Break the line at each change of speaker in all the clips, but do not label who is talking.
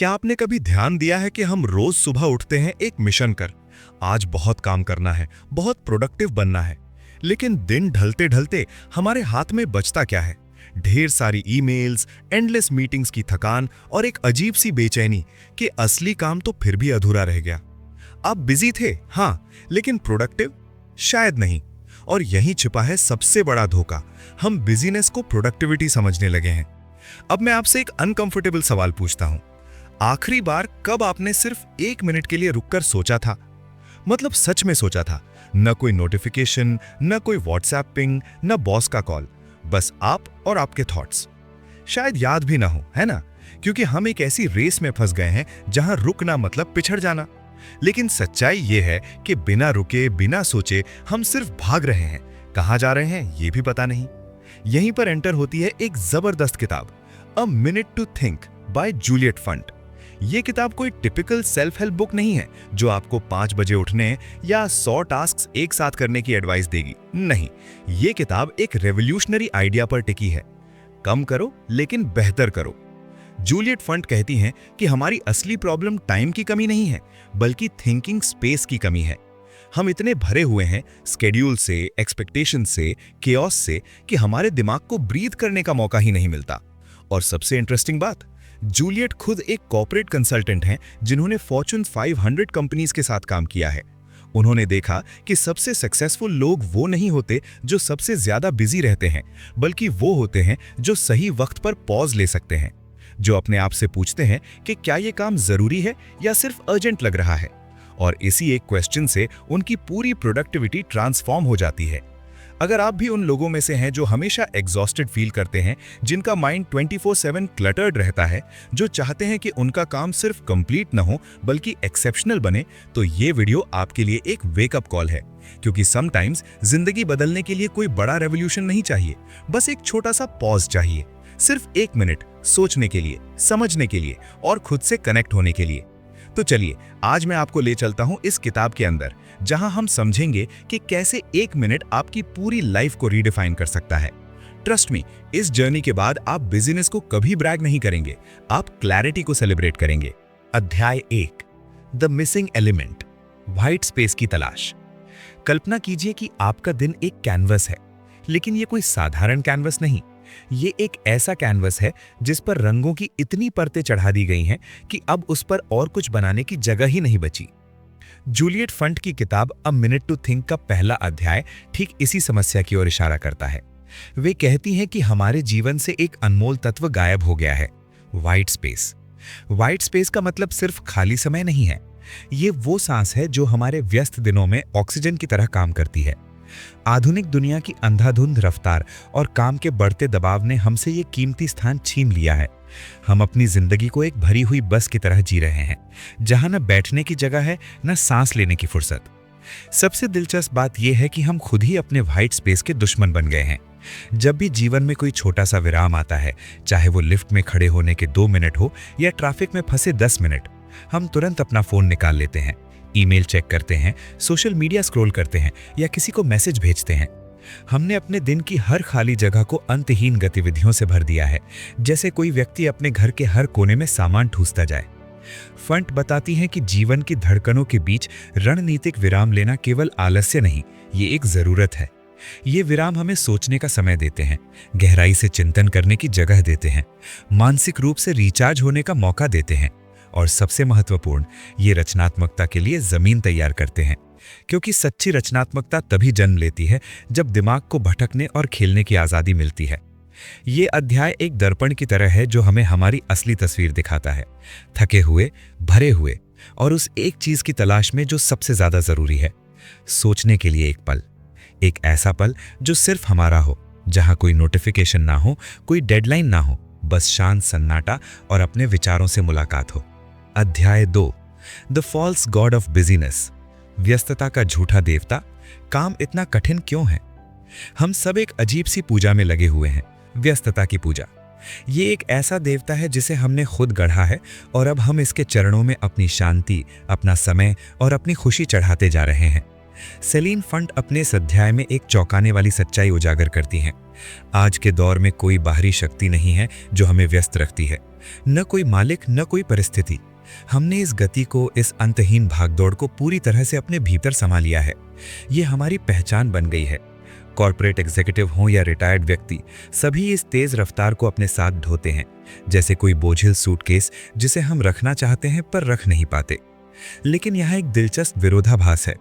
क्या आपने कभी ध्यान दिया है कि हम रोज सुबह उठते हैं एक मिशन कर, आज बहुत काम करना है, बहुत प्रोडक्टिव बनना है, लेकिन दिन ढलते ढलते हमारे हाथ में बचता क्या है? ढेर सारी ईमेल्स, एंडलेस मीटिंग्स की थकान और एक अजीब सी बेचैनी कि असली काम तो फिर भी अधूरा रह गया। आप बिजी थे, हाँ, लेकिन प्रोडक्टिव शायद नहीं। और यहीं छिपा है सबसे बड़ा धोखा, हम बिजीनेस को प्रोडक्टिविटी समझने लगे हैं। अब मैं आपसे एक अनकंफर्टेबल सवाल पूछता हूं, आखिरी बार कब आपने सिर्फ 1 मिनट के लिए रुककर सोचा था? मतलब सच में सोचा था, न कोई नोटिफिकेशन, न कोई व्हाट्सएप पिंग, न बॉस का कॉल, बस आप और आपके थॉट्स। शायद याद भी ना हो, है ना? क्योंकि हम एक ऐसी रेस में फंस गए हैं जहां रुकना मतलब पिछड़ जाना। लेकिन सच्चाई यह है कि बिना रुके, बिना सोचे हम सिर्फ भाग रहे हैं। कहां जा रहे हैं ये भी पता नहीं। यहीं पर एंटर होती है एक जबरदस्त किताब, a minute to think by Juliet Funt. ये किताब कोई टिपिकल सेल्फ हेल्प बुक नहीं है जो आपको 5 बजे उठने या 100 टास्क्स एक साथ करने की एडवाइस देगी। नहीं, ये किताब एक रेवोल्यूशनरी आइडिया पर टिकी है, कम करो लेकिन बेहतर करो। जूलियट फंट कहती हैं कि हमारी असली प्रॉब्लम टाइम की कमी नहीं है, बल्कि थिंकिंग स्पेस की कमी है। हम इतने भरे हुए हैं स्केड्यूल से, एक्सपेक्टेशन से, केओस से कि हमारे दिमाग को ब्रीथ करने का मौका ही नहीं मिलता। और सबसे इंटरेस्टिंग बात, जूलियट खुद एक कॉर्पोरेट कंसल्टेंट हैं जिन्होंने फॉर्च्यून 500 कंपनीज के साथ काम किया है। उन्होंने देखा कि सबसे सक्सेसफुल लोग वो नहीं होते जो सबसे ज्यादा बिजी रहते हैं, बल्कि वो होते हैं जो सही वक्त पर पॉज ले सकते हैं, जो अपने आप से पूछते हैं कि क्या ये काम जरूरी है या सिर्फ अर्जेंट लग रहा है। और इसी एक क्वेश्चन से उनकी पूरी प्रोडक्टिविटी ट्रांसफॉर्म हो जाती है। अगर आप भी उन लोगों में से हैं जो हमेशा एग्जॉस्टेड फील करते हैं, जिनका माइंड 24/7 क्लटर्ड रहता है, जो चाहते हैं कि उनका काम सिर्फ कंप्लीट न हो बल्कि एक्सेप्शनल बने, तो ये वीडियो आपके लिए एक वेकअप कॉल है। क्योंकि समटाइम्स जिंदगी बदलने के लिए कोई बड़ा रेवोल्यूशन नहीं चाहिए, बस एक छोटा सा पॉज चाहिए, सिर्फ 1 मिनट सोचने के लिए, समझने के लिए और खुद से कनेक्ट होने के लिए। तो चलिए, आज मैं आपको ले चलता हूं इस किताब के अंदर, जहां हम समझेंगे कि कैसे 1 मिनट आपकी पूरी लाइफ को रीडिफाइन कर सकता है। ट्रस्ट मी, इस जर्नी के बाद आप बिजनेस को कभी ब्रैग नहीं करेंगे, आप क्लैरिटी को सेलिब्रेट करेंगे। अध्याय 1, the missing element, white space की तलाश। कल्पना कीजिए कि आपका दिन एक कैनवस है, लेकिन ये कोई साधारण कैनवस नहीं। ये एक ऐसा कैनवस है जिस पर रंगों की इतनी परतें चढ़ा दी गई हैं कि अब उस पर और कुछ बनाने की जगह ही नहीं बची। जूलियट फंट की किताब अ मिनट टू थिंक का पहला अध्याय ठीक इसी समस्या की ओर इशारा करता है। वे कहती हैं कि हमारे जीवन से एक अनमोल तत्व गायब हो गया है, व्हाइट स्पेस। व्हाइट स्पेस का मतलब सिर्फ खाली समय नहीं है, ये वो सांस है जो हमारे व्यस्त दिनों में ऑक्सीजन की तरह काम करती है। आधुनिक दुनिया की अंधाधुंध रफ्तार और काम के बढ़ते दबाव ने हमसे ये कीमती स्थान छीन लिया है। हम अपनी जिंदगी को एक भरी हुई बस की तरह जी रहे हैं, जहां न बैठने की जगह है, न सांस लेने की फुर्सत। सबसे दिलचस्प बात यह है कि हम खुद ही अपने व्हाइट स्पेस के दुश्मन बन गए हैं। जब भी जीवन में कोई छोटा सा विराम आता है, चाहे वो लिफ्ट में खड़े होने के 2 मिनट हो या ट्रैफिक में फंसे 10 मिनट, हम तुरंत अपना फोन निकाल लेते हैं, ईमेल चेक करते हैं, सोशल मीडिया स्क्रॉल करते हैं या किसी को मैसेज भेजते हैं। हमने अपने दिन की हर खाली जगह को अंतहीन गतिविधियों से भर दिया है, जैसे कोई व्यक्ति अपने घर के हर कोने में सामान ठूसता जाए। फंट बताती हैं कि जीवन की धड़कनों के बीच रणनीतिक विराम लेना केवल आलस्य नहीं, ये एक जरूरत है। ये विराम हमें सोचने का समय देते हैं, गहराई से चिंतन करने की जगह देते हैं, मानसिक रूप से रिचार्ज होने का मौका देते हैं और सबसे महत्वपूर्ण, ये रचनात्मकता के लिए जमीन तैयार करते हैं। क्योंकि सच्ची रचनात्मकता तभी जन्म लेती है जब दिमाग को भटकने और खेलने की आज़ादी मिलती है। ये अध्याय एक दर्पण की तरह है जो हमें हमारी असली तस्वीर दिखाता है, थके हुए, भरे हुए और उस एक चीज की तलाश में जो सबसे ज्यादा जरूरी है, सोचने के लिए एक पल। एक ऐसा पल जो सिर्फ हमारा हो, जहां कोई नोटिफिकेशन ना हो, कोई डेडलाइन ना हो, बस शांत सन्नाटा और अपने विचारों से मुलाकात हो। अध्याय 2, the false god of business, व्यस्तता का झूठा देवता। काम इतना कठिन क्यों है? हम सब एक अजीब सी पूजा में लगे हुए हैं, व्यस्तता की पूजा। ये एक ऐसा देवता है जिसे हमने खुद गढ़ा है और अब हम इसके चरणों में अपनी शांति, अपना समय और अपनी खुशी चढ़ाते जा रहे हैं। सेलिन फंट अपने इस अध्याय में एक चौंकाने वाली सच्चाई उजागर करती हैं। आज के दौर में कोई बाहरी शक्ति नहीं है जो हमें व्यस्त रखती है,
न कोई मालिक, न कोई परिस्थिति। हमने इस गति को, इस अंतहीन भागदौड़ को पूरी तरह से अपने भीतर समा लिया है। ये हमारी पहचान बन गई है। कॉर्पोरेट एग्जीक्यूटिव हों या रिटायर्ड व्यक्ति, सभी इस तेज रफ्तार को अपने साथ ढोते हैं, जैसे कोई बोझिल सूटकेस जिसे हम रखना चाहते हैं पर रख नहीं पाते। लेकिन यहाँ एक दिलचस्प विरोधाभास है।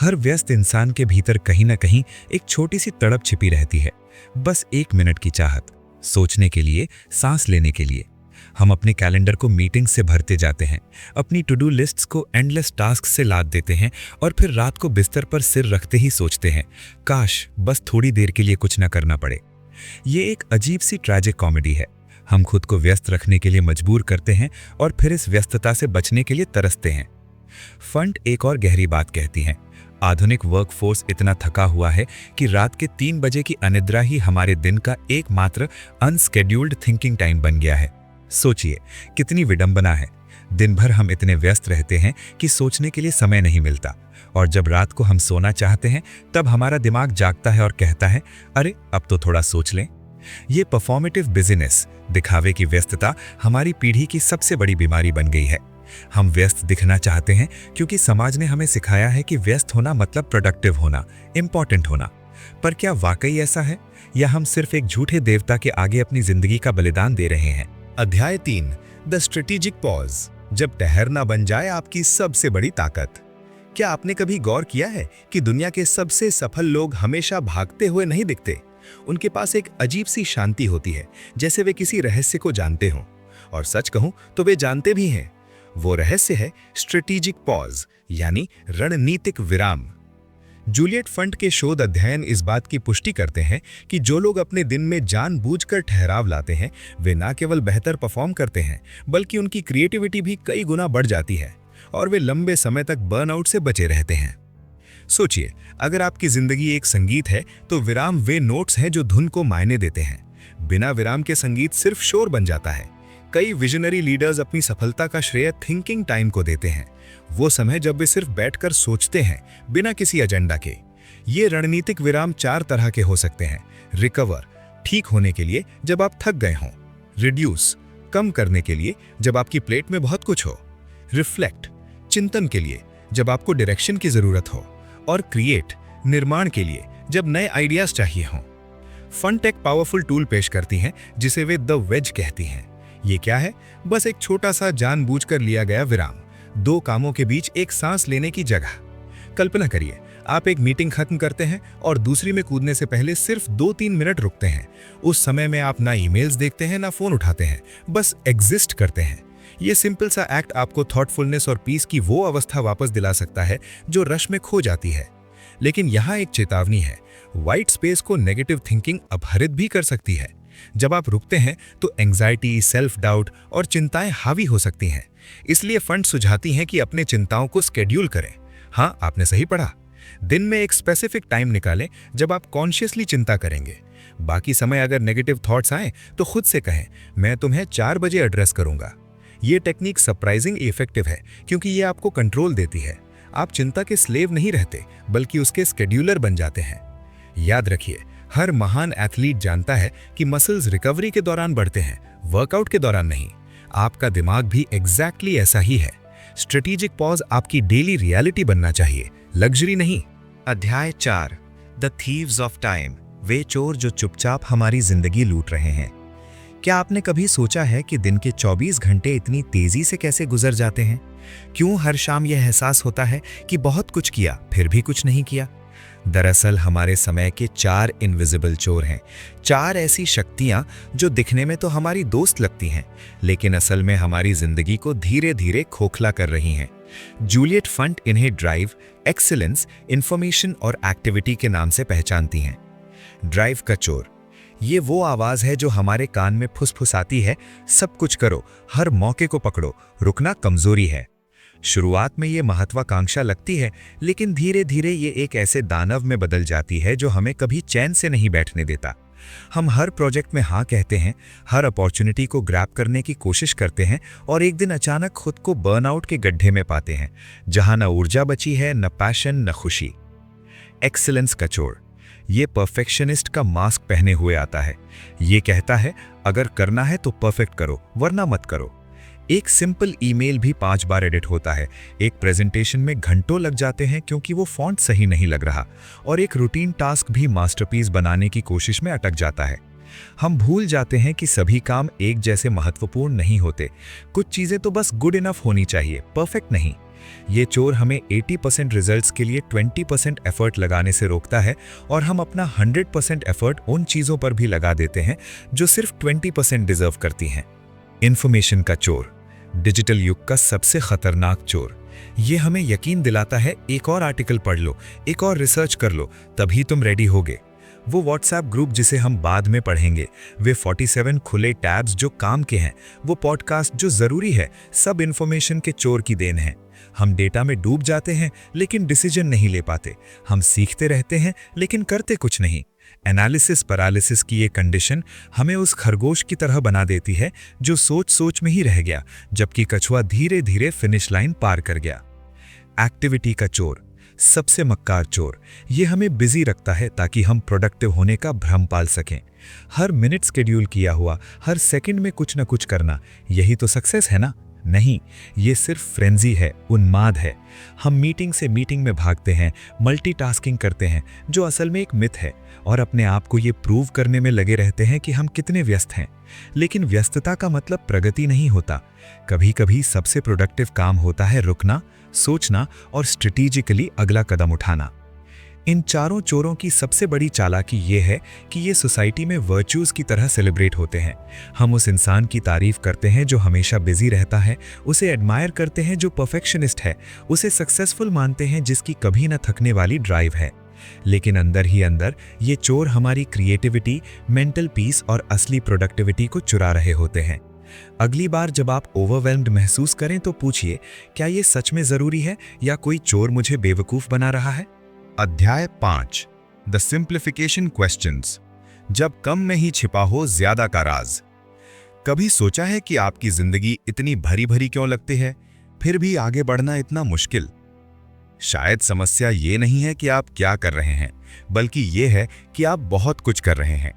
हर व्यस्त इंसान के भीतर कहीं ना कहीं एक छोटी सी तड़प छिपी रहती है, बस 1 मिनट की चाहत, सोचने के लिए, सांस लेने के लिए। हम अपने कैलेंडर को मीटिंग से भरते जाते हैं, अपनी टू डू लिस्ट्स को एंडलेस टास्क से लाद देते हैं और फिर रात को बिस्तर पर सिर रखते ही सोचते हैं, काश बस थोड़ी देर के लिए कुछ ना करना पड़े। ये एक अजीब सी ट्रैजिक कॉमेडी है। हम खुद को व्यस्त रखने के लिए मजबूर करते हैं और फिर इस व्यस्तता से बचने के लिए तरसते हैं। फंट एक और गहरी बात कहती हैं, आधुनिक वर्कफोर्स इतना थका हुआ है कि रात के 3 बजे की अनिद्रा ही हमारे दिन का एकमात्र अनस्केड्यूल्ड थिंकिंग टाइम बन गया है। सोचिए कितनी विडंबना है। दिन भर हम इतने व्यस्त रहते हैं कि सोचने के लिए समय नहीं मिलता, और जब रात को हम सोना चाहते हैं तब हमारा दिमाग जागता है और कहता है, अरे अब तो थोड़ा सोच लें। ये परफॉर्मेटिव बिजनेस, दिखावे की व्यस्तता हमारी पीढ़ी की सबसे बड़ी बीमारी बन गई है। हम व्यस्त दिखना चाहते हैं क्योंकि समाज ने हमें सिखाया है कि व्यस्त होना मतलब प्रोडक्टिव होना, इंपॉर्टेंट होना। पर क्या वाकई ऐसा है, या हम सिर्फ एक झूठे देवता के आगे अपनी जिंदगी का बलिदान दे रहे हैं?
अध्याय 3, द स्ट्रेटेजिक पॉज, जब ठहरना बन जाए आपकी सबसे बड़ी ताकत। क्या आपने कभी गौर किया है कि दुनिया के सबसे सफल लोग हमेशा भागते हुए नहीं दिखते? उनके पास एक अजीब सी शांति होती है, जैसे वे किसी रहस्य को जानते हों। और सच कहूं तो वे जानते भी हैं। वो रहस्य है स्ट्रेटेजिक पॉज, यानी रणनीतिक विराम। जूलियट फंट के शोध अध्ययन इस बात की पुष्टि करते हैं कि जो लोग अपने दिन में जानबूझकर ठहराव लाते हैं, वे न केवल बेहतर परफॉर्म करते हैं, बल्कि उनकी क्रिएटिविटी भी कई गुना बढ़ जाती है और वे लंबे समय तक बर्नआउट से बचे रहते हैं। सोचिए, अगर आपकी जिंदगी एक संगीत है तो विराम वे नोट्स हैं जो धुन को मायने देते हैं। बिना विराम के संगीत सिर्फ शोर बन जाता है। कई विजनरी लीडर्स अपनी सफलता का श्रेय थिंकिंग टाइम को देते हैं, वो समय जब वे सिर्फ बैठकर सोचते हैं बिना किसी एजेंडा के। ये रणनीतिक विराम 4 तरह के हो सकते हैं। रिकवर, ठीक होने के लिए जब आप थक गए हों। रिड्यूस, कम करने के लिए जब आपकी प्लेट में बहुत कुछ हो। रिफ्लेक्ट, चिंतन के लिए जब आपको डायरेक्शन की जरूरत हो। और क्रिएट, निर्माण के लिए जब नए आइडियाज चाहिए हों। फंट एक पावरफुल टूल पेश करती हैं जिसे वे द वेज कहती हैं। ये क्या है? बस एक छोटा सा जानबूझकर लिया गया विराम, 2 कामों के बीच एक सांस लेने की जगह। कल्पना करिए, आप एक मीटिंग खत्म करते हैं और दूसरी में कूदने से पहले सिर्फ 2-3 मिनट रुकते हैं। उस समय में आप ना ईमेल्स देखते हैं, ना फोन उठाते हैं, बस एग्जिस्ट करते हैं। ये सिंपल सा एक्ट आपको थॉटफुलनेस और पीस की वो अवस्था वापस दिला सकता है जो रश में खो जाती है। लेकिन यहाँ एक चेतावनी है, व्हाइट स्पेस को नेगेटिव थिंकिंग अपहरित भी कर सकती है। जब आप रुकते हैं तो एंजाइटी, सेल्फ डाउट और चिंताएं हावी हो सकती हैं। इसलिए फंड सुझाती हैं कि अपने चिंताओं को स्केड्यूल करें। हाँ, आपने सही पढ़ा। दिन में एक स्पेसिफिक टाइम निकालें जब आप कॉन्शियसली चिंता करेंगे। बाकी समय अगर नेगेटिव थॉट्स आए तो खुद से कहें, मैं तुम्हें 4 बजे एड्रेस करूंगा। ये टेक्निक सरप्राइजिंग इफेक्टिव है क्योंकि ये आपको कंट्रोल देती है। आप चिंता के स्लेव नहीं रहते, बल्कि उसके स्केड्यूलर बन जाते हैं। याद रखिए, हर महान एथलीट जानता है कि मसल्स रिकवरी के दौरान बढ़ते हैं, वर्कआउट के दौरान नहीं। आपका दिमाग भी एग्जैक्टली ऐसा ही है। स्ट्रेटेजिक पॉज आपकी डेली रियलिटी बनना चाहिए, लग्जरी नहीं।
अध्याय 4, द थीव्स ऑफ टाइम, वे चोर जो चुपचाप हमारी जिंदगी लूट रहे हैं। क्या आपने कभी सोचा है कि दिन के 24 घंटे इतनी तेजी से कैसे गुजर जाते हैं? क्यों हर शाम यह एहसास होता है कि बहुत कुछ किया फिर भी कुछ नहीं किया? दरअसल हमारे समय के 4 इनविजिबल चोर हैं। 4 ऐसी शक्तियां जो दिखने में तो हमारी दोस्त लगती हैं, लेकिन असल में हमारी जिंदगी को धीरे धीरे खोखला कर रही हैं। जूलियट फंट इन्हें ड्राइव, एक्सीलेंस, इंफॉर्मेशन और एक्टिविटी के नाम से पहचानती हैं। ड्राइव का चोर, ये वो आवाज है जो हमारे कान में फुसफुसाती है, सब कुछ करो, हर मौके को पकड़ो, रुकना कमजोरी है। शुरुआत में ये महत्वाकांक्षा लगती है, लेकिन धीरे धीरे ये एक ऐसे दानव में बदल जाती है जो हमें कभी चैन से नहीं बैठने देता। हम हर प्रोजेक्ट में हाँ कहते हैं, हर अपॉर्चुनिटी को ग्रैब करने की कोशिश करते हैं और एक दिन अचानक खुद को बर्नआउट के गड्ढे में पाते हैं, जहां न ऊर्जा बची है, न पैशन, न खुशी। एक्सीलेंस का चोर, ये परफेक्शनिस्ट का मास्क पहने हुए आता है। ये कहता है अगर करना है तो परफेक्ट करो, वरना मत करो। एक सिंपल ईमेल भी 5 बार एडिट होता है, एक प्रेजेंटेशन में घंटों लग जाते हैं क्योंकि वो फॉन्ट सही नहीं लग रहा, और एक रूटीन टास्क भी मास्टरपीस बनाने की कोशिश में अटक जाता है। हम भूल जाते हैं कि सभी काम एक जैसे महत्वपूर्ण नहीं होते। कुछ चीजें तो बस गुड इनफ होनी चाहिए, परफेक्ट नहीं। ये चोर हमें 80% रिजल्ट्स के लिए 20% एफर्ट लगाने से रोकता है, और हम अपना 100% एफर्ट उन चीजों पर भी लगा देते हैं जो सिर्फ 20% डिजर्व करती हैं। इंफॉर्मेशन का चोर, डिजिटल युग का सबसे खतरनाक चोर। ये हमें यकीन दिलाता है एक और आर्टिकल पढ़ लो, एक और रिसर्च कर लो, तभी तुम रेडी होगे। वो व्हाट्सएप ग्रुप जिसे हम बाद में पढ़ेंगे, वे 47 खुले टैब्स जो काम के हैं, वो पॉडकास्ट जो जरूरी है, सब इंफॉर्मेशन के चोर की देन है। हम डेटा में डूब जाते हैं लेकिन डिसीजन नहीं ले पाते। हम सीखते रहते हैं लेकिन करते कुछ नहीं। एनालिसिस पैरालिसिस की ये कंडीशन हमें उस खरगोश की तरह बना देती है जो सोच सोच में ही रह गया, जबकि कछुआ धीरे धीरे फिनिश लाइन पार कर गया। एक्टिविटी का चोर, सबसे मक्कार चोर। ये हमें बिजी रखता है ताकि हम प्रोडक्टिव होने का भ्रम पाल सकें। हर मिनट शेड्यूल किया हुआ, हर सेकंड में कुछ न कुछ करना, यही तो सक्सेस है ना? नहीं, ये सिर्फ फ्रेंजी है, उन्माद है। हम मीटिंग से मीटिंग में भागते हैं, मल्टीटास्किंग करते हैं, जो असल में एक मिथ है, और अपने आप को ये प्रूव करने में लगे रहते हैं कि हम कितने व्यस्त हैं। लेकिन व्यस्तता का मतलब प्रगति नहीं होता। कभी कभी सबसे प्रोडक्टिव काम होता है रुकना, सोचना और स्ट्रेटेजिकली अगला कदम उठाना। इन चारों चोरों की सबसे बड़ी चालाकी ये है कि ये सोसाइटी में वर्च्यूज की तरह सेलिब्रेट होते हैं। हम उस इंसान की तारीफ करते हैं जो हमेशा बिजी रहता है, उसे एडमायर करते हैं जो परफेक्शनिस्ट है, उसे सक्सेसफुल मानते हैं जिसकी कभी न थकने वाली ड्राइव है। लेकिन अंदर ही अंदर ये चोर हमारी क्रिएटिविटी, मेंटल पीस और असली प्रोडक्टिविटी को चुरा रहे होते हैं। अगली बार जब आप ओवरवेल्म्ड महसूस करें तो पूछिए, क्या ये सच में जरूरी है या कोई चोर मुझे बेवकूफ बना रहा है?
अध्याय 5, द सिंप्लीफिकेशन क्वेश्चंस। जब कम में ही छिपा हो ज्यादा का राज। कभी सोचा है कि आपकी जिंदगी इतनी भरी भरी क्यों लगती है, फिर भी आगे बढ़ना इतना मुश्किल? शायद समस्या ये नहीं है कि आप क्या कर रहे हैं, बल्कि ये है कि आप बहुत कुछ कर रहे हैं।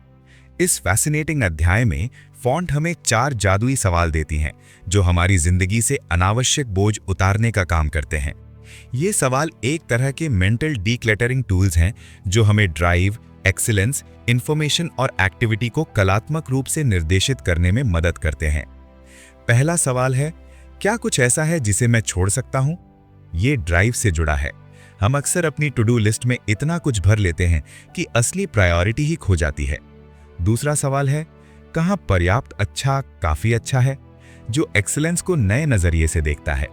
इस फैसिनेटिंग अध्याय में फॉन्ट हमें 4 जादुई सवाल देती हैं जो हमारी जिंदगी से अनावश्यक बोझ उतारने का काम करते हैं। ये सवाल एक तरह के मेंटल डीक्लटरिंग टूल्स हैं जो हमें ड्राइव, एक्सीलेंस, इंफॉर्मेशन और एक्टिविटी को कलात्मक रूप से निर्देशित करने में मदद करते हैं। पहला सवाल है, क्या कुछ ऐसा है जिसे मैं छोड़ सकता हूं? ये ड्राइव से जुड़ा है। हम अक्सर अपनी टू डू लिस्ट में इतना कुछ भर लेते हैं कि असली प्रायोरिटी ही खो जाती है। दूसरा सवाल है, कहां पर्याप्त अच्छा, काफी अच्छा है, जो एक्सीलेंस को नए नजरिए से देखता है।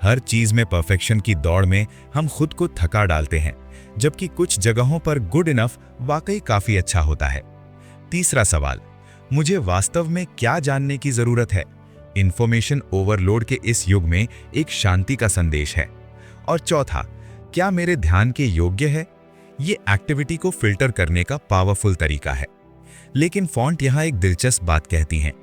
हर चीज में परफेक्शन की दौड़ में हम खुद को थका डालते हैं, जबकि कुछ जगहों पर गुड इनफ वाकई काफी अच्छा होता है। तीसरा सवाल, मुझे वास्तव में क्या जानने की जरूरत है? इंफॉर्मेशन ओवरलोड के इस युग में एक शांति का संदेश है। और चौथा, क्या मेरे ध्यान के योग्य है? ये एक्टिविटी को फिल्टर करने का पावरफुल तरीका है। लेकिन फॉन्ट यहां एक दिलचस्प बात कहती हैं,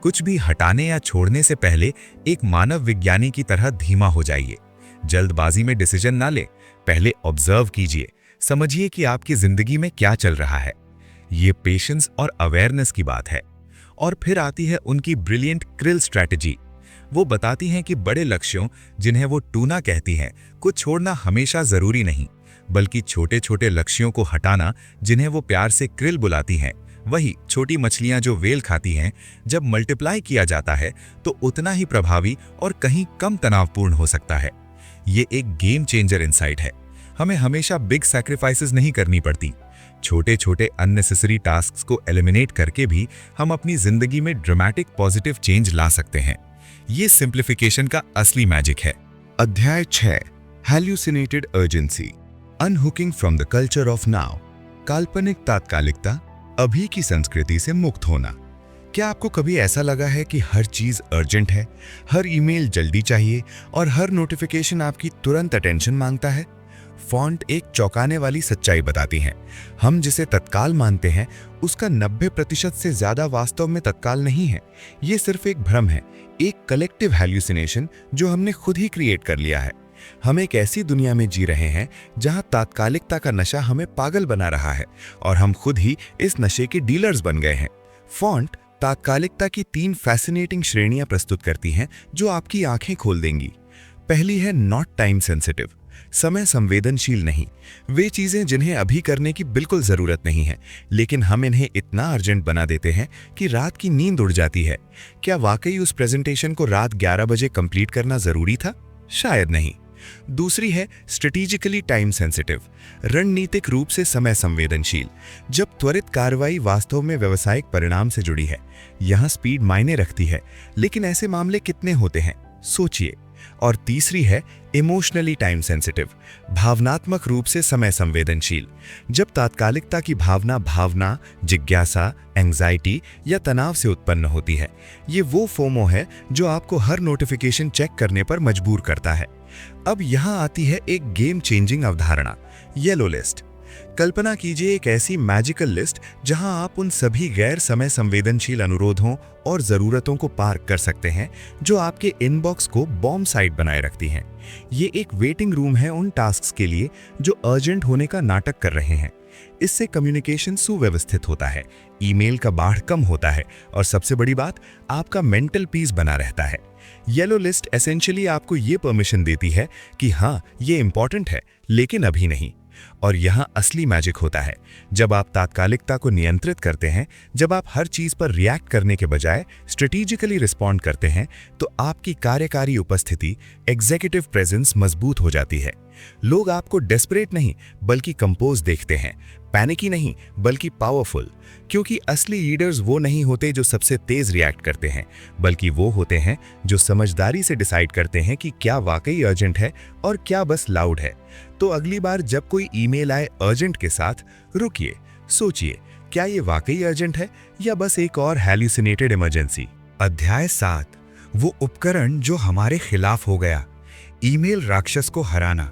कुछ भी हटाने या छोड़ने से पहले एक मानव विज्ञानी की तरह धीमा हो जाइए। जल्दबाजी में डिसीजन ना ले, पहले ऑब्जर्व कीजिए, समझिए कि आपकी जिंदगी में क्या चल रहा है। ये पेशेंस और अवेयरनेस की बात है। और फिर आती है उनकी ब्रिलियंट क्रिल स्ट्रैटेजी। वो बताती हैं कि बड़े लक्ष्यों, जिन्हें वो टूना कहती हैं, को छोड़ना हमेशा जरूरी नहीं, बल्कि छोटे छोटे लक्ष्यों को हटाना, जिन्हें वो प्यार से क्रिल बुलाती हैं, वही छोटी मछलियां जो वेल खाती हैं, जब मल्टीप्लाई किया जाता है तो उतना ही प्रभावी और कहीं कम तनावपूर्ण हो सकता है। ये एक गेम चेंजर इंसाइट है। हमें हमेशा बिग सैक्रिफाइसेस नहीं करनी पड़ती। छोटे छोटे अननेसेसरी टास्क्स को एलिमिनेट करके भी हम अपनी जिंदगी में ड्रामेटिक पॉजिटिव चेंज ला सकते हैं। ये सिंप्लीफिकेशन का असली मैजिक है। अध्याय 6, hallucinated urgency, unhooking from the culture of now. काल्पनिक तात्कालिकता, अभी की संस्कृति से मुक्त होना। क्या आपको कभी ऐसा लगा है कि हर चीज अर्जेंट है, हर ईमेल जल्दी चाहिए और हर नोटिफिकेशन आपकी तुरंत अटेंशन मांगता है? फॉन्ट एक चौंकाने वाली सच्चाई बताती हैं। हम जिसे तत्काल मानते हैं उसका 90% से ज्यादा वास्तव में तत्काल नहीं है। ये सिर्फ एक भ्रम है, एक कलेक्टिव हैल्यूसिनेशन जो हमने खुद ही क्रिएट कर लिया है। हम एक ऐसी दुनिया में जी रहे हैं जहां तात्कालिकता का नशा हमें पागल बना रहा है और हम खुद ही इस नशे के डीलर्स बन गए हैं। फॉन्ट तात्कालिकता की 3 फैसिनेटिंग श्रेणियां प्रस्तुत करती हैं जो आपकी आंखें खोल देंगी। पहली है नॉट टाइम सेंसिटिव, समय संवेदनशील नहीं। वे चीजें जिन्हें अभी करने की बिल्कुल जरूरत नहीं है, लेकिन हम इन्हें इतना अर्जेंट बना देते हैं कि रात की नींद उड़ जाती है। क्या वाकई उस प्रेजेंटेशन को रात 11 बजे कंप्लीट करना जरूरी था? शायद नहीं। दूसरी है स्ट्रेटेजिकली टाइम सेंसिटिव, रणनीतिक रूप से समय संवेदनशील। जब त्वरित कार्रवाई वास्तव में व्यावसायिक परिणाम से जुड़ी है, यहां स्पीड मायने रखती है, लेकिन ऐसे मामले कितने होते हैं, सोचिए। और तीसरी है इमोशनली टाइम सेंसिटिव, भावनात्मक रूप से समय संवेदनशील। जब तात्कालिकता की भावना, जिज्ञासा, एंग्जाइटी या तनाव से उत्पन्न होती है। ये वो फोमो है जो आपको हर नोटिफिकेशन चेक करने पर मजबूर करता है। अब यहां आती है एक गेम चेंजिंग अवधारणा, येलो लिस्ट। कल्पना कीजिए एक ऐसी मैजिकल लिस्ट जहां आप उन सभी गैर समय संवेदनशील अनुरोधों और जरूरतों को पार्क कर सकते हैं जो आपके इनबॉक्स को बॉम्ब साइट बनाए रखती हैं। ये एक वेटिंग रूम है उन टास्क्स के लिए जो अर्जेंट होने का नाटक कर रहे हैं। इससे कम्युनिकेशन सुव्यवस्थित होता है, ईमेल का बाढ़ कम होता है और सबसे बड़ी बात, आपका मेंटल पीस बना रहता है। येलो लिस्ट एसेंशियली आपको ये परमिशन देती है कि हाँ, ये इंपॉर्टेंट है, लेकिन अभी नहीं। और यहाँ असली मैजिक होता है जब आप तात्कालिकता को नियंत्रित करते हैं, जब आप हर चीज पर रिएक्ट करने के बजाय स्ट्रेटेजिकली रिस्पॉन्ड करते हैं, तो आपकी कार्यकारी उपस्थिति, एग्जीक्यूटिव प्रेजेंस मजबूत हो जाती है। लोग आपको डेस्परेट नहीं बल्कि कंपोज देखते हैं, पैनिकी नहीं बल्कि पावरफुल। क्योंकि असली लीडर्स वो नहीं होते जो सबसे तेज रिएक्ट करते हैं, बल्कि वो होते हैं जो समझदारी से डिसाइड करते हैं कि क्या वाकई अर्जेंट है और क्या बस लाउड है। तो अगली बार जब कोई ईमेल आए अर्जेंट के साथ, रुकिए, सोचिए, क्या ये वाकई अर्जेंट है या बस एक और हैल्यूसिनेटेड इमरजेंसी।
अध्याय 7, वो उपकरण जो हमारे खिलाफ हो गया, ईमेल राक्षस को हराना।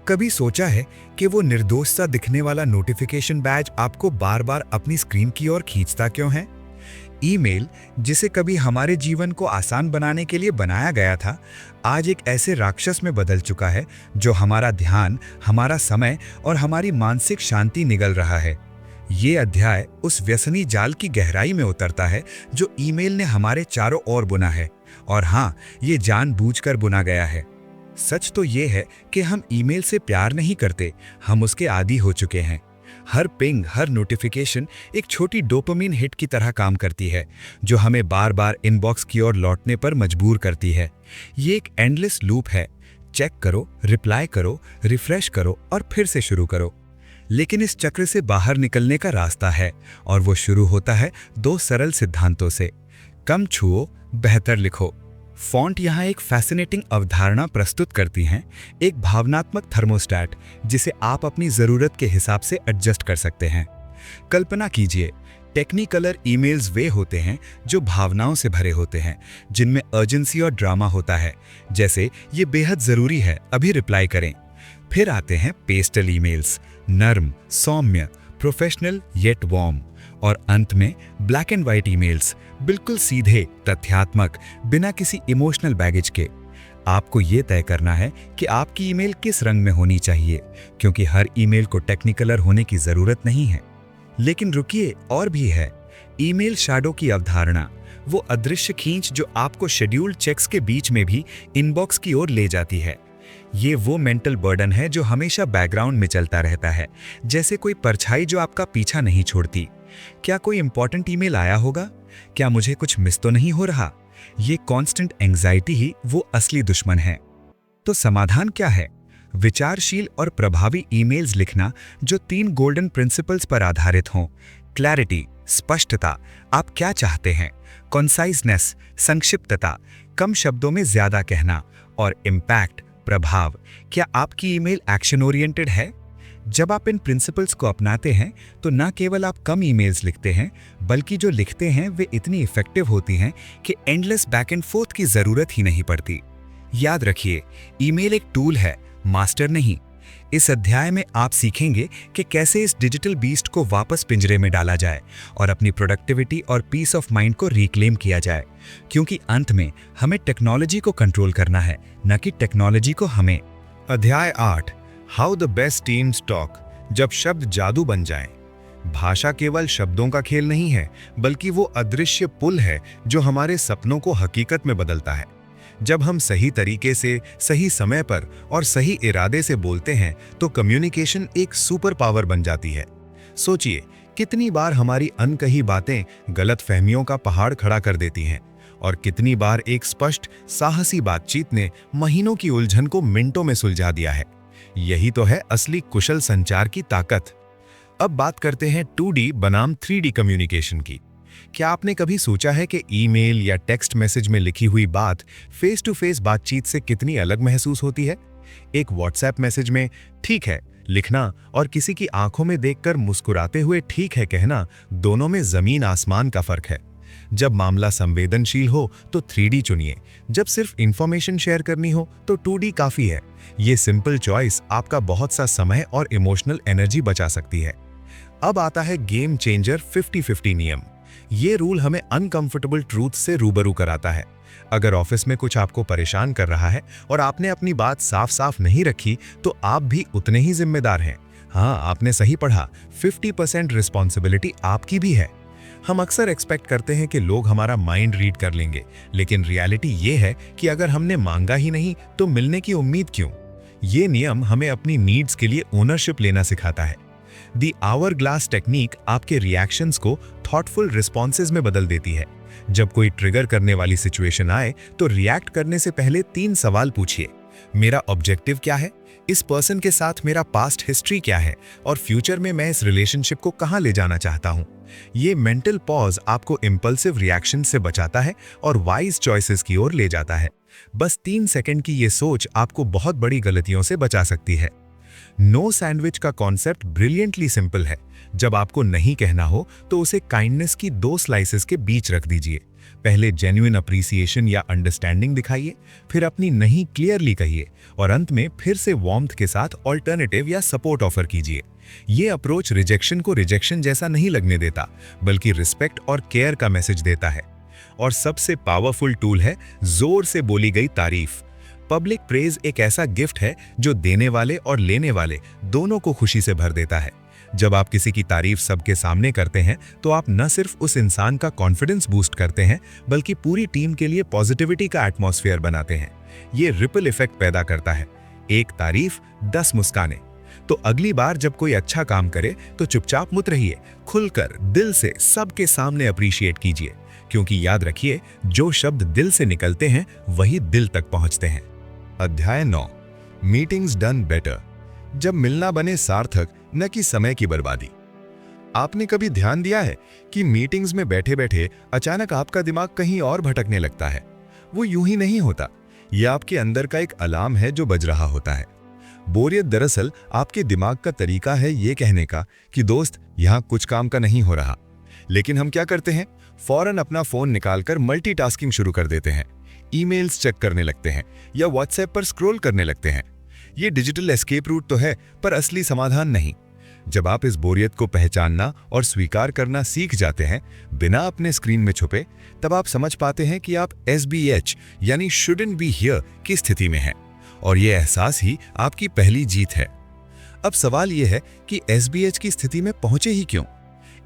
कभी सोचा है कि वो निर्दोष सा दिखने वाला नोटिफिकेशन बैज आपको बार बार अपनी स्क्रीन की ओर खींचता क्यों है? ईमेल, जिसे कभी हमारे जीवन को आसान बनाने के लिए बनाया गया था, आज एक ऐसे राक्षस में बदल चुका है जो हमारा ध्यान, हमारा समय और हमारी मानसिक शांति निगल रहा है। ये अध्याय उस व्यसनी जाल की गहराई में उतरता है जो ईमेल ने हमारे चारों ओर बुना है। और हाँ, ये जानबूझकर बुना गया है। सच तो ये है कि हम ईमेल से प्यार नहीं करते, हम उसके आदी हो चुके हैं। हर पिंग, हर नोटिफिकेशन एक छोटी डोपामिन हिट की तरह काम करती है, जो हमें बार बार इनबॉक्स की ओर लौटने पर मजबूर करती है। ये एक एंडलेस लूप है, चेक करो, रिप्लाई करो, रिफ्रेश करो और फिर से शुरू करो। लेकिन इस चक्र से बाहर निकलने का रास्ता है, और वो शुरू होता है 2 सरल सिद्धांतों से। कम छुओ, बेहतर लिखो। फॉन्ट यहाँ एक फैसिनेटिंग अवधारणा प्रस्तुत करती हैं, एक भावनात्मक थर्मोस्टैट जिसे आप अपनी जरूरत के हिसाब से एडजस्ट कर सकते हैं। कल्पना कीजिए, टेक्निकलर ईमेल्स वे होते हैं जो भावनाओं से भरे होते हैं, जिनमें अर्जेंसी और ड्रामा होता है, जैसे ये बेहद जरूरी है, अभी रिप्लाई करें। फिर आते हैं पेस्टल ईमेल्स, नर्म, सौम्य, प्रोफेशनल येट वार्म। और अंत में ब्लैक एंड व्हाइट ईमेल्स, बिल्कुल सीधे, तथ्यात्मक, बिना किसी इमोशनल बैगेज के। आपको ये तय करना है कि आपकी ईमेल किस रंग में होनी चाहिए, क्योंकि हर ईमेल को टेक्निकलर होने की जरूरत नहीं है। लेकिन रुकिए, और भी है। ईमेल शैडो की अवधारणा, वो अदृश्य खींच जो आपको शेड्यूल्ड चेक्स के बीच में भी इनबॉक्स की ओर ले जाती है। ये वो मेंटल बर्डन है जो हमेशा बैकग्राउंड में चलता रहता है, जैसे कोई परछाई जो आपका पीछा नहीं छोड़ती। क्या कोई इंपॉर्टेंट ईमेल आया होगा? क्या मुझे कुछ मिस तो नहीं हो रहा? ये कांस्टेंट एंग्जाइटी ही वो असली दुश्मन है। तो समाधान क्या है? विचारशील और प्रभावी ईमेल्स लिखना जो 3 गोल्डन प्रिंसिपल्स पर आधारित हों। क्लैरिटी, स्पष्टता, आप क्या चाहते हैं। कॉन्साइजनेस, संक्षिप्तता, कम शब्दों में ज्यादा कहना। और इम्पैक्ट, प्रभाव, क्या आपकी ईमेल एक्शन ओरिएंटेड है? जब आप इन प्रिंसिपल्स को अपनाते हैं तो न केवल आप कम ईमेल्स लिखते हैं, बल्कि जो लिखते हैं वे इतनी इफेक्टिव होती हैं कि एंडलेस बैक एंड फोर्थ की जरूरत ही नहीं पड़ती। याद रखिए, ईमेल एक टूल है, मास्टर नहीं। इस अध्याय में आप सीखेंगे कि कैसे इस डिजिटल बीस्ट को वापस पिंजरे में डाला जाए और अपनी प्रोडक्टिविटी और पीस ऑफ माइंड को रिक्लेम किया जाए, क्योंकि अंत में हमें टेक्नोलॉजी को कंट्रोल करना है, न कि टेक्नोलॉजी को हमें।
अध्याय 8, how the best teams talk, जब शब्द जादू बन जाएं। भाषा केवल शब्दों का खेल नहीं है, बल्कि वो अदृश्य पुल है जो हमारे सपनों को हकीकत में बदलता है। जब हम सही तरीके से, सही समय पर और सही इरादे से बोलते हैं तो कम्युनिकेशन एक सुपर पावर बन जाती है। सोचिए, कितनी बार हमारी अनकही बातें गलतफहमियों का पहाड़ खड़ा कर देती हैं, और कितनी बार एक स्पष्ट, साहसी बातचीत ने महीनों की उलझन को मिनटों में सुलझा दिया है। यही तो है असली कुशल संचार की ताकत। अब बात करते हैं 2D बनाम 3D कम्युनिकेशन की। क्या आपने कभी सोचा है कि ईमेल या टेक्स्ट मैसेज में लिखी हुई बात फेस टू फेस बातचीत से कितनी अलग महसूस होती है? एक व्हाट्सएप मैसेज में ठीक है लिखना और किसी की आंखों में देखकर मुस्कुराते हुए ठीक है कहना, दोनों में जमीन आसमान का फर्क है। जब मामला संवेदनशील हो तो 3D चुनिए, जब सिर्फ इंफॉर्मेशन शेयर करनी हो तो 2D काफी है। ये सिंपल चॉइस आपका बहुत सा समय और इमोशनल एनर्जी बचा सकती है। अब आता है गेम चेंजर 50-50 नियम। ये रूल हमें अनकंफर्टेबल ट्रूथ से रूबरू कराता है। अगर ऑफिस में कुछ आपको परेशान कर रहा है और आपने अपनी बात साफ साफ नहीं रखी, तो आप भी उतने ही जिम्मेदार हैं। हाँ, आपने सही पढ़ा, 50% रिस्पॉन्सिबिलिटी आपकी भी है। हम अक्सर एक्सपेक्ट करते हैं कि लोग हमारा माइंड रीड कर लेंगे, लेकिन रियलिटी ये है कि अगर हमने मांगा ही नहीं तो मिलने की उम्मीद क्यों? ये नियम हमें अपनी नीड्स के लिए ओनरशिप लेना सिखाता है। दी आवर ग्लास टेक्निक आपके रिएक्शंस को थॉटफुल रिस्पॉन्सेज में बदल देती है। जब कोई ट्रिगर करने वाली सिचुएशन आए तो रिएक्ट करने से पहले 3 सवाल पूछिए। मेरा ऑब्जेक्टिव क्या है? इस पर्सन के साथ मेरा पास्ट हिस्ट्री क्या है? और फ्यूचर में मैं इस रिलेशनशिप को कहां ले जाना चाहता हूं? ये मेंटल पॉज आपको इंपल्सिव रिएक्शन से बचाता है और वाइज चॉइसेस की ओर ले जाता है। बस 3 सेकंड की ये सोच आपको बहुत बड़ी गलतियों से बचा सकती है। नो सैंडविच का कॉन्सेप्ट ब्रिलियंटली सिंपल है। जब आपको नहीं कहना हो तो उसे काइंडनेस की 2 स्लाइसेस के बीच रख दीजिए। पहले जेन्युइन अप्रिसिएशन या अंडरस्टैंडिंग दिखाइए, फिर अपनी नहीं क्लियरली कहिए, और अंत में फिर से वार्मथ के साथ ऑल्टरनेटिव या सपोर्ट ऑफर कीजिए। ये अप्रोच रिजेक्शन को रिजेक्शन जैसा नहीं लगने देता, बल्कि रिस्पेक्ट और केयर का मैसेज देता है। और सबसे पावरफुल टूल है जोर से बोली गई तारीफ। पब्लिक प्रेज एक ऐसा गिफ्ट है जो देने वाले और लेने वाले दोनों को खुशी से भर देता है। जब आप किसी की तारीफ सबके सामने करते हैं तो आप न सिर्फ उस इंसान का कॉन्फिडेंस बूस्ट करते हैं, बल्कि पूरी टीम के लिए पॉजिटिविटी का एटमॉस्फेयर बनाते हैं। ये रिपल इफेक्ट पैदा करता है। एक तारीफ 10 मुस्कानें। तो अगली बार जब कोई अच्छा काम करे तो चुपचाप मत रहिए, खुलकर दिल से सबके सामने अप्रिशिएट कीजिए, क्योंकि याद रखिए, जो शब्द दिल से निकलते हैं वही दिल तक पहुंचते हैं। अध्याय 9, मीटिंग्स डन बेटर, जब मिलना बने सार्थक न कि समय की बर्बादी। आपने कभी ध्यान दिया है कि मीटिंग्स में बैठे बैठे अचानक आपका दिमाग कहीं और भटकने लगता है? वो यूं ही नहीं होता, यह आपके अंदर का एक अलार्म है जो बज रहा होता है। बोरियत दरअसल आपके दिमाग का तरीका है ये कहने का कि दोस्त, यहां कुछ काम का नहीं हो रहा। लेकिन हम क्या करते हैं? फौरन अपना फोन निकालकर मल्टीटास्किंग शुरू कर देते हैं, ईमेल्स चेक करने लगते हैं या व्हाट्सएप पर स्क्रॉल करने लगते हैं। ये डिजिटल एस्केप रूट तो है, पर असली समाधान नहीं। जब आप इस बोरियत को पहचानना और स्वीकार करना सीख जाते हैं बिना अपने स्क्रीन में छुपे, तब आप समझ पाते हैं कि आप SBH यानी शुडंट बी हियर की स्थिति में हैं, और ये एहसास ही आपकी पहली जीत है। अब सवाल यह है कि SBH की स्थिति में पहुंचे ही क्यों?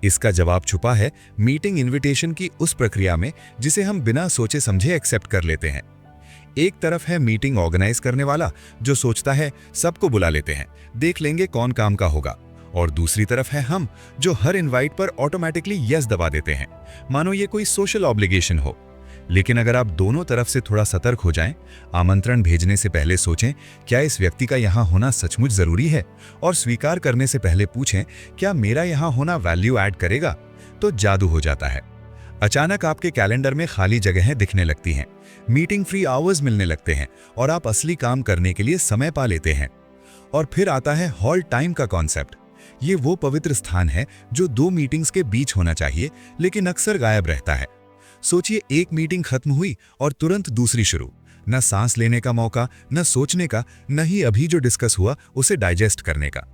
इसका जवाब छुपा है मीटिंग इनविटेशन की उस प्रक्रिया में जिसे हम बिना सोचे समझे एक्सेप्ट कर लेते हैं। एक तरफ है मीटिंग ऑर्गेनाइज करने वाला जो सोचता है सबको बुला लेते हैं, देख लेंगे कौन काम का होगा, और दूसरी तरफ है हम जो हर इनवाइट पर ऑटोमेटिकली यस दबा देते हैं, मानो ये कोई सोशल ऑब्लिगेशन हो। लेकिन अगर आप दोनों तरफ से थोड़ा सतर्क हो जाएं, आमंत्रण भेजने से पहले सोचें क्या इस व्यक्ति का यहाँ होना सचमुच जरूरी है, और स्वीकार करने से पहले पूछें क्या मेरा यहाँ होना वैल्यू ऐड करेगा, तो जादू हो जाता है। अचानक आपके कैलेंडर में खाली जगहें दिखने लगती हैं, मीटिंग फ्री आवर्स मिलने लगते हैं, और आप असली काम करने के लिए समय पा लेते हैं। और फिर आता है हॉल्ट टाइम का कॉन्सेप्ट। ये वो पवित्र स्थान है जो 2 मीटिंग्स के बीच होना चाहिए, लेकिन अक्सर गायब रहता है। सोचिए, एक मीटिंग खत्म हुई और तुरंत दूसरी शुरू। न सांस लेने का मौका, न सोचने का, न ही अभी जो डिस्कस हुआ उसे डाइजेस्ट करने का।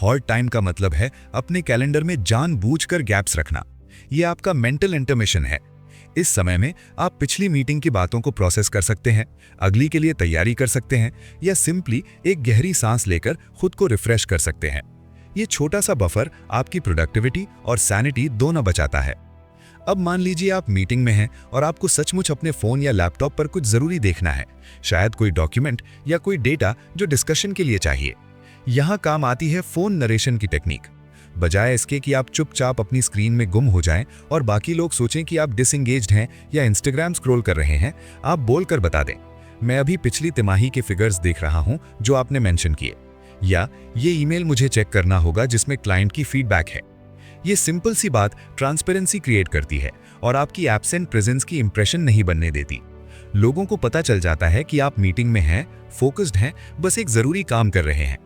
हॉल्ट टाइम का मतलब है अपने कैलेंडर में जानबूझकर गैप्स रखना। यह आपका मेंटल इंटरमिशन है। इस समय में आप पिछली मीटिंग की बातों को प्रोसेस कर सकते हैं, अगली के लिए तैयारी कर सकते हैं, या सिंपली एक गहरी सांस लेकर खुद को रिफ्रेश कर सकते हैं। ये छोटा सा बफर आपकी प्रोडक्टिविटी और सैनिटी दोनों बचाता है। अब मान लीजिए आप मीटिंग में हैं और आपको सचमुच अपने फोन या लैपटॉप पर कुछ जरूरी देखना है, शायद कोई डॉक्यूमेंट या कोई डेटा जो डिस्कशन के लिए चाहिए। यहां काम आती है फोन नरेशन की टेक्निक। बजाय इसके कि आप चुपचाप अपनी स्क्रीन में गुम हो जाएं और बाकी लोग सोचें कि आप डिसएंगेज्ड हैं या इंस्टाग्राम स्क्रॉल कर रहे हैं, आप बोलकर बता दें, मैं अभी पिछली तिमाही के फिगर्स देख रहा हूं जो आपने मेंशन किए, या ये ईमेल मुझे चेक करना होगा जिसमें क्लाइंट की फीडबैक है। ये सिंपल सी बात ट्रांसपेरेंसी क्रिएट करती है और आपकी एब्सेंट प्रेजेंस की इंप्रेशन नहीं बनने देती। लोगों को पता चल जाता है कि आप मीटिंग में हैं, फोकस्ड हैं, बस एक जरूरी काम कर रहे हैं।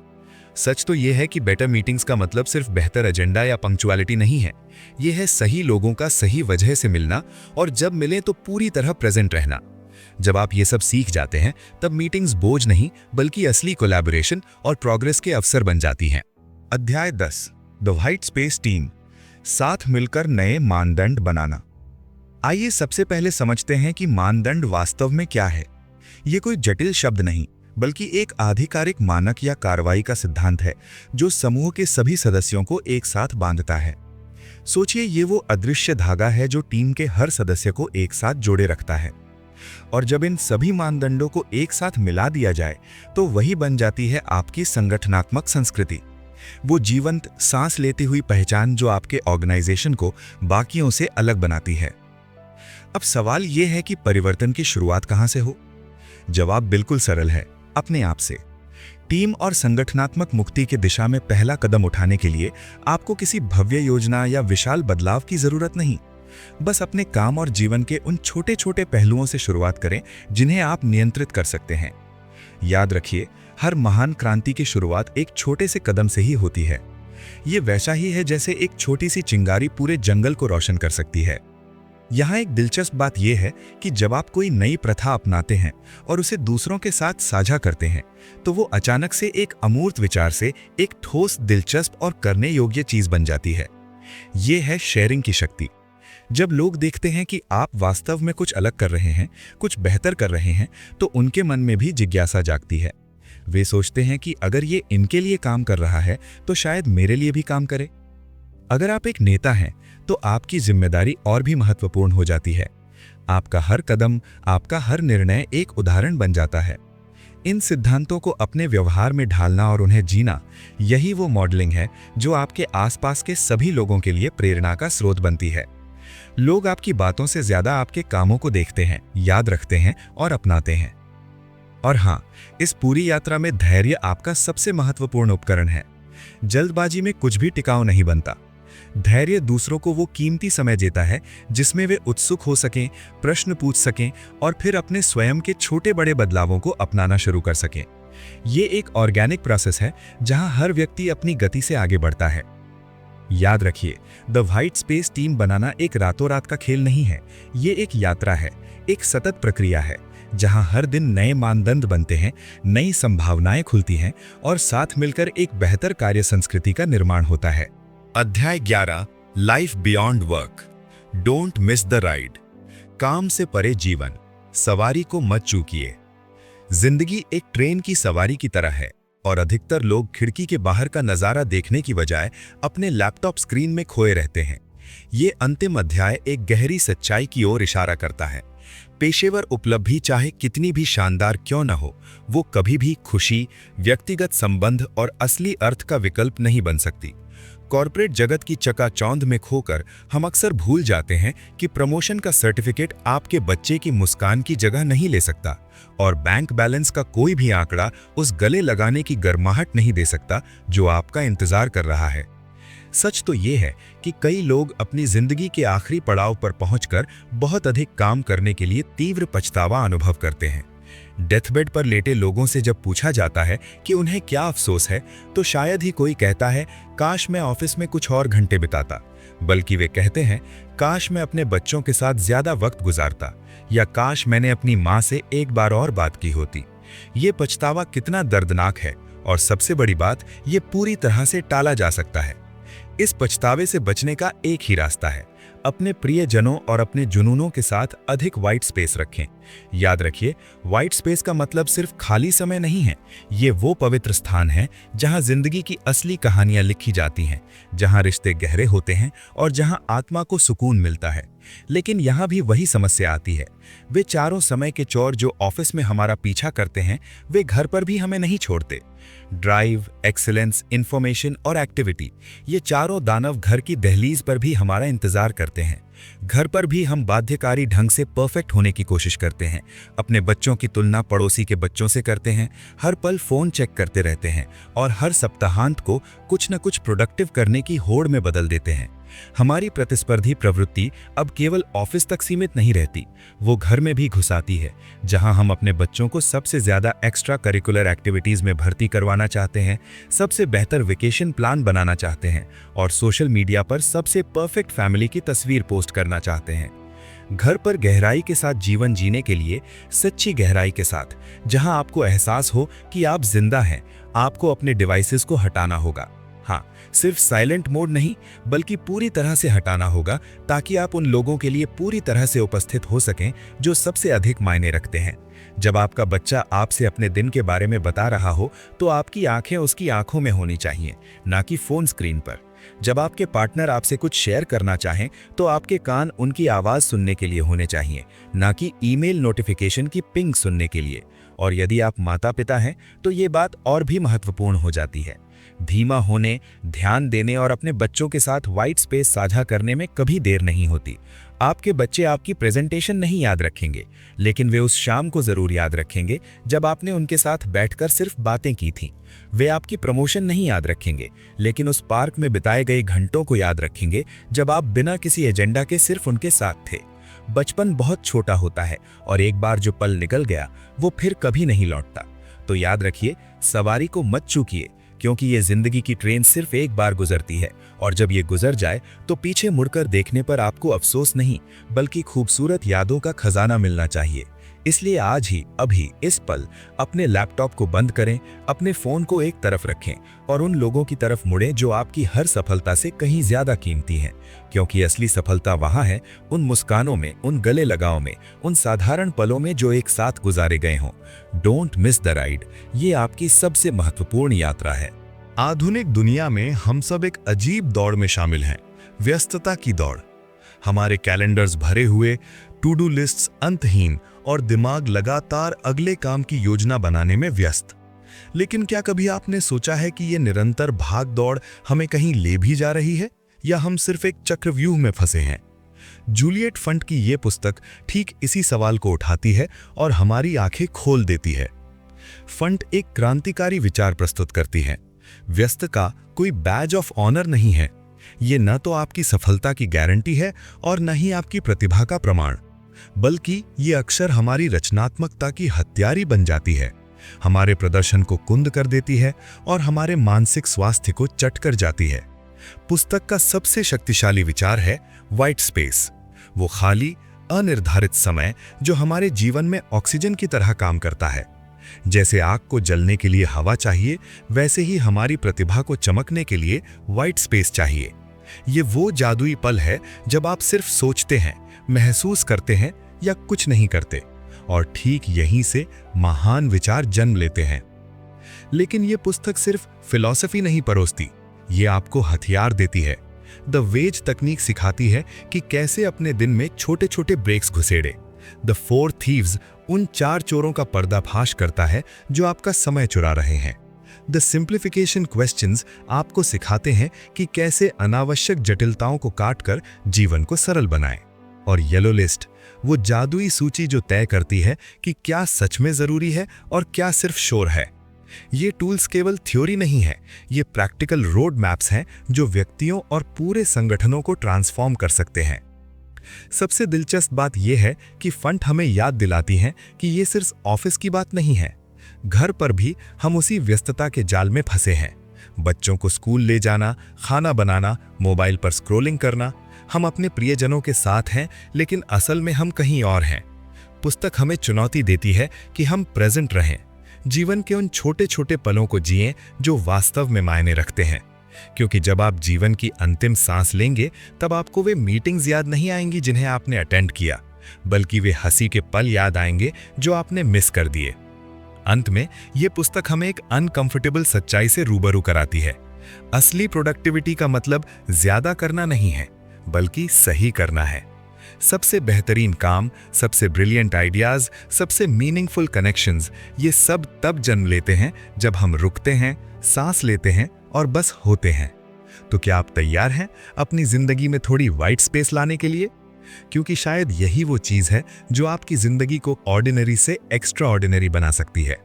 सच तो यह है कि बेटर मीटिंग्स का मतलब सिर्फ बेहतर एजेंडा या पंक्चुअलिटी नहीं है। यह है सही लोगों का सही वजह से मिलना, और जब मिले तो पूरी तरह प्रेजेंट रहना। जब आप ये सब सीख जाते हैं तब मीटिंग्स बोझ नहीं बल्कि असली कोलैबोरेशन और प्रोग्रेस के अवसर बन जाती हैं। अध्याय 10, द व्हाइट स्पेस टीम, साथ मिलकर नए मानदंड बनाना। आइए सबसे पहले समझते हैं कि मानदंड वास्तव में क्या है। ये कोई जटिल शब्द नहीं बल्कि एक आधिकारिक मानक या कार्रवाई का सिद्धांत है जो समूह के सभी सदस्यों को एक साथ बांधता है। सोचिए, ये वो अदृश्य धागा है जो टीम के हर सदस्य को एक साथ जोड़े रखता है। और जब इन सभी मानदंडों को एक साथ मिला दिया जाए तो वही बन जाती है आपकी संगठनात्मक संस्कृति, वो जीवंत सांस लेती हुई पहचान जो आपके ऑर्गेनाइजेशन को बाकियों से अलग बनाती है। अब सवाल यह है कि परिवर्तन की शुरुआत कहां से हो? जवाब बिल्कुल सरल है, अपने आप से। टीम और संगठनात्मक मुक्ति की दिशा में पहला कदम उठाने के लिए आपको किसी भव्य योजना या विशाल बदलाव की जरूरत नहीं। बस अपने काम और जीवन के उन छोटे छोटे पहलुओं से शुरुआत करें जिन्हें आप नियंत्रित कर सकते हैं। याद रखिए, हर महान क्रांति की शुरुआत एक छोटे से कदम से ही होती है। ये वैसा ही है जैसे एक छोटी सी चिंगारी पूरे जंगल को रोशन कर सकती है। यहाँ एक दिलचस्प बात यह है कि जब आप कोई नई प्रथा अपनाते हैं और उसे दूसरों के साथ साझा करते हैं तो वो अचानक से एक अमूर्त विचार से एक ठोस, दिलचस्प और करने योग्य चीज बन जाती है। ये है शेयरिंग की शक्ति। जब लोग देखते हैं कि आप वास्तव में कुछ अलग कर रहे हैं, कुछ बेहतर कर रहे हैं, तो उनके मन में भी जिज्ञासा जागती है। वे सोचते हैं कि अगर ये इनके लिए काम कर रहा है तो शायद मेरे लिए भी काम करे। अगर आप एक नेता हैं तो आपकी जिम्मेदारी और भी महत्वपूर्ण हो जाती है। आपका हर कदम, आपका हर निर्णय एक उदाहरण बन जाता है। इन सिद्धांतों को अपने व्यवहार में ढालना और उन्हें जीना, यही वो मॉडलिंग है जो आपके आसपास के सभी लोगों के लिए प्रेरणा का स्रोत बनती है। लोग आपकी बातों से ज्यादा आपके कामों को देखते हैं, याद रखते हैं और अपनाते हैं। और हाँ, इस पूरी यात्रा में धैर्य आपका सबसे महत्वपूर्ण उपकरण है। जल्दबाजी में कुछ भी टिकाऊ नहीं बनता। धैर्य दूसरों को वो कीमती समय देता है जिसमें वे उत्सुक हो सकें, प्रश्न पूछ सकें और फिर अपने स्वयं के छोटे बड़े बदलावों को अपनाना शुरू कर सकें। ये एक ऑर्गेनिक प्रोसेस है जहां हर व्यक्ति अपनी गति से आगे बढ़ता है। याद रखिए, द व्हाइट स्पेस टीम बनाना एक रातों रात का खेल नहीं है। ये एक यात्रा है, एक सतत प्रक्रिया है जहां हर दिन नए मानदंड बनते हैं, नई संभावनाएं खुलती हैं और साथ मिलकर एक बेहतर कार्य संस्कृति का निर्माण होता है। अध्याय 11, life beyond work, don't miss the ride. काम से परे जीवन, सवारी को मत चूकिए। जिंदगी एक ट्रेन की सवारी की तरह है और अधिकतर लोग खिड़की के बाहर का नजारा देखने की बजाय अपने लैपटॉप स्क्रीन में खोए रहते हैं। ये अंतिम अध्याय एक गहरी सच्चाई की ओर इशारा करता है। पेशेवर उपलब्धि चाहे कितनी भी शानदार क्यों न हो, वो कभी भी खुशी, व्यक्तिगत संबंध और असली अर्थ का विकल्प नहीं बन सकती। कॉर्पोरेट जगत की चकाचौंध में खोकर हम अक्सर भूल जाते हैं कि प्रमोशन का सर्टिफिकेट आपके बच्चे की मुस्कान की जगह नहीं ले सकता और बैंक बैलेंस का कोई भी आंकड़ा उस गले लगाने की गर्माहट नहीं दे सकता जो आपका इंतजार कर रहा है। सच तो ये है कि कई लोग अपनी जिंदगी के आखिरी पड़ाव पर पहुंचकर बहुत अधिक काम करने के लिए तीव्र पछतावा अनुभव करते हैं। डेथबेड पर लेटे लोगों से जब पूछा जाता है कि उन्हें क्या अफसोस है, तो शायद ही कोई कहता है, काश मैं ऑफिस में कुछ और घंटे बिताता।
बल्कि वे कहते हैं, काश मैं अपने बच्चों के साथ ज्यादा वक्त गुजारता, या काश मैंने अपनी माँ से एक बार और बात की होती। ये पछतावा कितना दर्दनाक है, और सबसे बड़ी बात, ये पूरी तरह से टाला जा सकता है। इस पछतावे से बचने का एक ही रास्ता है, अपने प्रियजनों और अपने जुनूनों के साथ अधिक वाइट स्पेस रखें। याद रखिए, वाइट स्पेस का मतलब सिर्फ खाली समय नहीं है। ये वो पवित्र स्थान है जहां जिंदगी की असली कहानियां लिखी जाती हैं, जहां रिश्ते गहरे होते हैं और जहां आत्मा को सुकून मिलता है। लेकिन यहाँ भी वही समस्या आती है, वे चारों समय के चोर जो ऑफिस में हमारा पीछा करते हैं, वे घर पर भी हमें नहीं छोड़ते। ड्राइव, एक्सीलेंस, इंफॉर्मेशन और एक्टिविटी, ये चारों दानव घर की दहलीज पर भी हमारा इंतजार करते हैं। घर पर भी हम बाध्यकारी ढंग से परफेक्ट होने की कोशिश करते हैं, अपने बच्चों की तुलना पड़ोसी के बच्चों से करते हैं, हर पल फोन चेक करते रहते हैं और हर सप्ताहांत को कुछ न कुछ प्रोडक्टिव करने की होड़ में बदल देते हैं। हमारी प्रतिस्पर्धी प्रवृत्ति अब केवल ऑफिस तक सीमित नहीं रहती, वो घर में भी घुस आती है, जहां हम अपने बच्चों को सबसे ज्यादा एक्स्ट्रा करिकुलर एक्टिविटीज में भर्ती करवाना चाहते हैं, सबसे बेहतर वेकेशन प्लान बनाना चाहते हैं और सोशल मीडिया पर सबसे परफेक्ट फैमिली की तस्वीर पोस्ट करना चाहते हैं। घर पर गहराई के साथ जीवन जीने के लिए, सच्ची गहराई के साथ, जहां आपको एहसास हो कि आप जिंदा हैं, आपको अपने डिवाइसेस को हटाना होगा। हाँ, सिर्फ साइलेंट मोड नहीं, बल्कि पूरी तरह से हटाना होगा, ताकि आप उन लोगों के लिए पूरी तरह से उपस्थित हो सकें जो सबसे अधिक मायने रखते हैं। जब आपका बच्चा आपसे अपने दिन के बारे में बता रहा हो, तो आपकी आंखें उसकी आंखों में होनी चाहिए, ना कि फोन स्क्रीन पर। जब आपके पार्टनर आपसे कुछ शेयर करना चाहें, तो आपके कान उनकी आवाज सुनने के लिए होने चाहिए, ना कि ईमेल नोटिफिकेशन की पिंग सुनने के लिए। और यदि आप माता पिता हैं, तो ये बात और भी महत्वपूर्ण हो जाती है। धीमा होने, ध्यान देने और अपने बच्चों के साथ वाइट स्पेस साझा करने में कभी देर नहीं होती। आपके बच्चे आपकी प्रेजेंटेशन नहीं याद रखेंगे, लेकिन वे उस शाम को जरूर याद रखेंगे जब आपने उनके साथ बैठकर सिर्फ बातें की थीं। वे आपकी प्रमोशन नहीं याद रखेंगे, लेकिन उस पार्क में बिताए गए घंटों को याद रखेंगे जब आप बिना किसी एजेंडा के सिर्फ उनके साथ थे। बचपन बहुत छोटा होता है और एक बार जो पल निकल गया, वो फिर कभी नहीं लौटता। तो याद रखिए, सवारी को मत चूकिए, क्योंकि ये जिंदगी की ट्रेन सिर्फ एक बार गुजरती है, और जब ये गुजर जाए तो पीछे मुड़कर देखने पर आपको अफसोस नहीं, बल्कि खूबसूरत यादों का खजाना मिलना चाहिए। इसलिए आज ही, अभी, इस पल अपने लैपटॉप को बंद करें, अपने फोन को एक तरफ रखें और उन लोगों की तरफ मुड़ें जो आपकी हर सफलता से कहीं ज्यादा कीमती हैं, क्योंकि असली सफलता वहां है, उन मुस्कानों में, उन गले लगाव में, उन साधारण पलों में जो एक साथ गुजारे गए हों। डोंट मिस द राइड, ये आपकी सबसे महत्वपूर्ण यात्रा है।
आधुनिक दुनिया में हम सब एक अजीब दौड़ में शामिल हैं, व्यस्तता की दौड़। हमारे कैलेंडर्स भरे हुए, टू डू लिस्ट्स अंतहीन और दिमाग लगातार अगले काम की योजना बनाने में व्यस्त। लेकिन क्या कभी आपने सोचा है कि ये निरंतर भाग दौड़ हमें कहीं ले भी जा रही है, या हम सिर्फ एक चक्रव्यूह में फंसे हैं? जूलियट फंट की ये पुस्तक ठीक इसी सवाल को उठाती है और हमारी आंखें खोल देती है। फंट एक क्रांतिकारी विचार प्रस्तुत करती है। व्यस्त का कोई बैज ऑफ ऑनर नहीं है। ये न तो आपकी सफलता की गारंटी है और न ही आपकी प्रतिभा का प्रमाण, बल्कि ये अक्सर हमारी रचनात्मकता की हत्यारी बन जाती है, हमारे प्रदर्शन को कुंद कर देती है और हमारे मानसिक स्वास्थ्य को चट कर जाती है। पुस्तक का सबसे शक्तिशाली विचार है वाइट स्पेस, वो खाली, अनिर्धारित समय जो हमारे जीवन में ऑक्सीजन की तरह काम करता है। जैसे आग को जलने के लिए हवा चाहिए, वैसे ही हमारी प्रतिभा को चमकने के लिए वाइट स्पेस चाहिए। ये वो जादुई पल है जब आप सिर्फ सोचते हैं, महसूस करते हैं या कुछ नहीं करते, और ठीक यहीं से महान विचार जन्म लेते हैं। लेकिन ये पुस्तक सिर्फ फिलॉसफी नहीं परोसती, ये आपको हथियार देती है। द वेज तकनीक सिखाती है कि कैसे अपने दिन में छोटे छोटे ब्रेक्स घुसेड़े। द 4 थीव्स उन 4 चोरों का पर्दाफाश करता है जो आपका समय चुरा रहे हैं। द सिंप्लीफिकेशन क्वेश्चंस आपको सिखाते हैं कि कैसे अनावश्यक जटिलताओं को काटकर जीवन को सरल बनाएं। और येलो लिस्ट, वो जादुई सूची जो तय करती है कि क्या सच में जरूरी है और क्या सिर्फ शोर है। ये टूल्स केवल थ्योरी नहीं है, ये प्रैक्टिकल रोड मैप्स हैं जो व्यक्तियों और पूरे संगठनों को ट्रांसफॉर्म कर सकते हैं। सबसे दिलचस्प बात यह है कि फंट हमें याद दिलाती हैं कि ये सिर्फ ऑफिस की बात नहीं है। घर पर भी हम उसी व्यस्तता के जाल में फंसे हैं। बच्चों को स्कूल ले जाना, खाना बनाना, मोबाइल पर स्क्रॉलिंग करना। हम अपने प्रियजनों के साथ हैं, लेकिन असल में हम कहीं और हैं। पुस्तक हमें चुनौती देती है कि हम प्रेजेंट रहें, जीवन के उन छोटे छोटे पलों को जिएं जो वास्तव में मायने रखते हैं। क्योंकि जब आप जीवन की अंतिम सांस लेंगे, तब आपको वे मीटिंग्स याद नहीं आएंगी जिन्हें आपने अटेंड किया, बल्कि वे हंसी के पल याद आएंगे जो आपने मिस कर दिए। अंत में ये पुस्तक हमें एक अनकंफर्टेबल सच्चाई से रूबरू कराती है। असली प्रोडक्टिविटी का मतलब ज्यादा करना नहीं है, बल्कि सही करना है। सबसे बेहतरीन काम, सबसे ब्रिलियंट आइडियाज, सबसे मीनिंगफुल कनेक्शंस, ये सब तब जन्म लेते हैं जब हम रुकते हैं, सांस लेते हैं और बस होते हैं। तो क्या आप तैयार हैं अपनी जिंदगी में थोड़ी वाइट स्पेस लाने के लिए? क्योंकि शायद यही वो चीज है जो आपकी जिंदगी को ऑर्डिनरी से एक्स्ट्रा ऑर्डिनरी बना सकती है।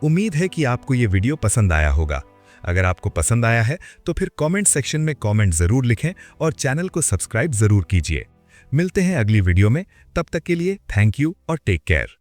उम्मीद है कि आपको ये वीडियो पसंद आया होगा। अगर आपको पसंद आया है तो फिर कमेंट सेक्शन में कमेंट जरूर लिखें और चैनल को सब्सक्राइब जरूर कीजिए। मिलते हैं अगली वीडियो में, तब तक के लिए थैंक यू और टेक केयर।